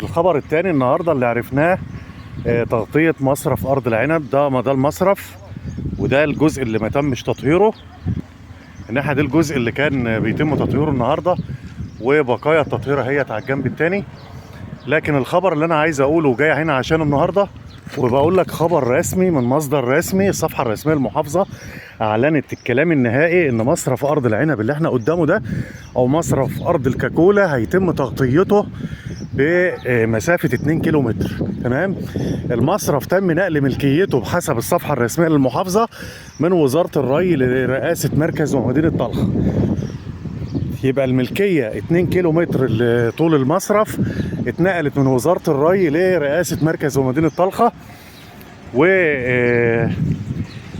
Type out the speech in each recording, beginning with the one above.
الخبر الثاني النهارده اللي عرفناه تغطية مصرف أرض العنب. ده المصرف، وده الجزء اللي ما تمش تطهيره. الناحية دي الجزء اللي كان بيتم تطهيره النهارده، وبقايا التطهير اهيت على الجنب الثاني. لكن الخبر اللي أنا عايز أقوله جاي هنا عشان النهارده، وبقول لك خبر رسمي من مصدر رسمي. الصفحة الرسمية للمحافظة أعلنت الكلام النهائي إن مصرف أرض العنب اللي احنا قدامه ده، أو مصرف أرض الكاكولا، هيتم تغطيته بمسافة 2 كيلو متر. تمام. المصرف تم نقل ملكيته بحسب الصفحة الرسمية للمحافظة من وزارة الري لرئاسة مركز ومدينة طلخة. يبقى الملكية 2 كيلو متر طول المصرف اتنقلت من وزارة الري لرئاسة مركز ومدينة طلخة، و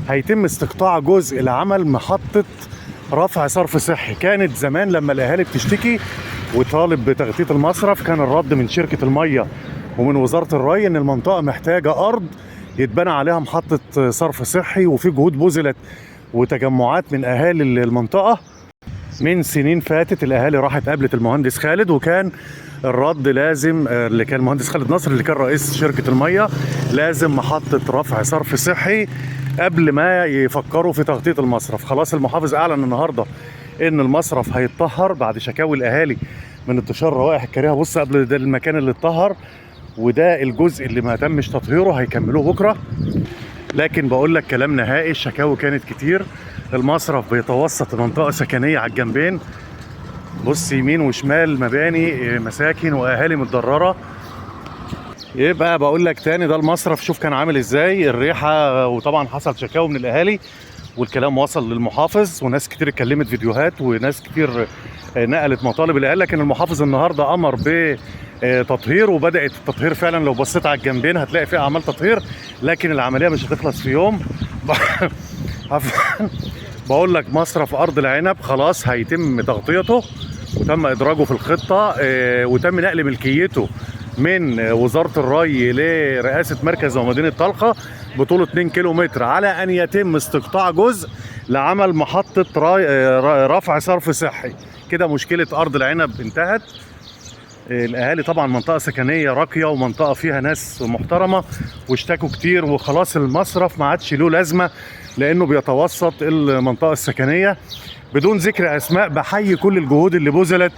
هيتم استقطاع جزء لعمل محطة رفع صرف صحي. كانت زمان لما الأهالي بتشتكي وطالب بتغطية المصرف، كان الرد من شركة المية ومن وزارة الري إن المنطقة محتاجة أرض يتبنى عليها محطة صرف صحي، وفي جهود بذلت وتجمعات من أهالي المنطقة من سنين فاتت. الأهالي راحت قابلت المهندس خالد، وكان الرد لازم، اللي كان المهندس خالد نصر اللي كان رئيس شركة المية، لازم محطة رفع صرف صحي قبل ما يفكروا في تغطية المصرف. خلاص المحافظ أعلن النهاردة إن المصرف هيتطهر بعد شكاوي الأهالي من انتشار روائح الكريهة. بص، قبل ده المكان اللي اتطهر، وده الجزء اللي ما تمش تطهيره هيكملوه بكرة. لكن بقول لك كلام نهائي، الشكاوي كانت كتير. المصرف بيتوسط منطقة سكنية على الجنبين، بص يمين وشمال مباني مساكن واهالي متضرره. يبقى بقول لك تاني، ده المصرف شوف كان عامل ازاي، الريحه، وطبعا حصل شكاوى من الاهالي والكلام وصل للمحافظ، وناس كتير اتكلمت فيديوهات، وناس كتير نقلت مطالب الاهالي. لكن المحافظ النهارده امر بتطهير، وبدات التطهير فعلا. لو بصيت على الجنبين هتلاقي فيها اعمال تطهير، لكن العمليه مش هتخلص في يوم. بقول لك مصرف ارض العنب خلاص هيتم تغطيته، وتم ادراجه في الخطه، وتم نقل ملكيته من وزاره الري لرئاسه مركز ومدينه طلخه بطوله 2 كيلو متر، على ان يتم استقطاع جزء لعمل محطه رفع صرف صحي. كده مشكله ارض العنب انتهت. الاهالي طبعا منطقه سكنيه راقيه ومنطقه فيها ناس محترمه، واشتكوا كتير، وخلاص المصرف ما عادش له لازمه لانه بيتوسط المنطقه السكنيه. بدون ذكر اسماء، بحيي كل الجهود اللي بذلت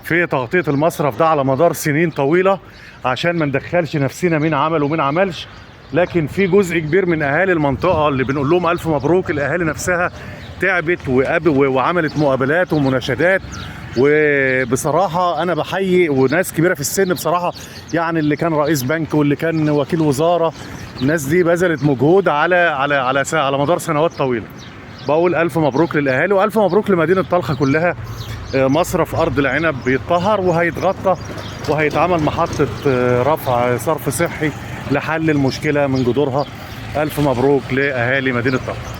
في تغطيه المصرف ده على مدار سنين طويله، عشان ما ندخلش نفسنا مين عمل ومين عملش. لكن في جزء كبير من اهالي المنطقه اللي بنقول لهم الف مبروك. الاهالي نفسها تعبت وعملت مقابلات ومناشدات، وبصراحه انا بحيي، وناس كبيره في السن بصراحه، يعني اللي كان رئيس بنك واللي كان وكيل وزاره، الناس دي بذلت مجهود على مدار سنوات طويله. بقول الف مبروك للاهالي، والف مبروك لمدينه طلخه كلها. مصرف ارض العنب بيتطهر وهيتغطى، وهيتعمل محطه رفع صرف صحي لحل المشكله من جذورها. الف مبروك لاهالي مدينه طلخه.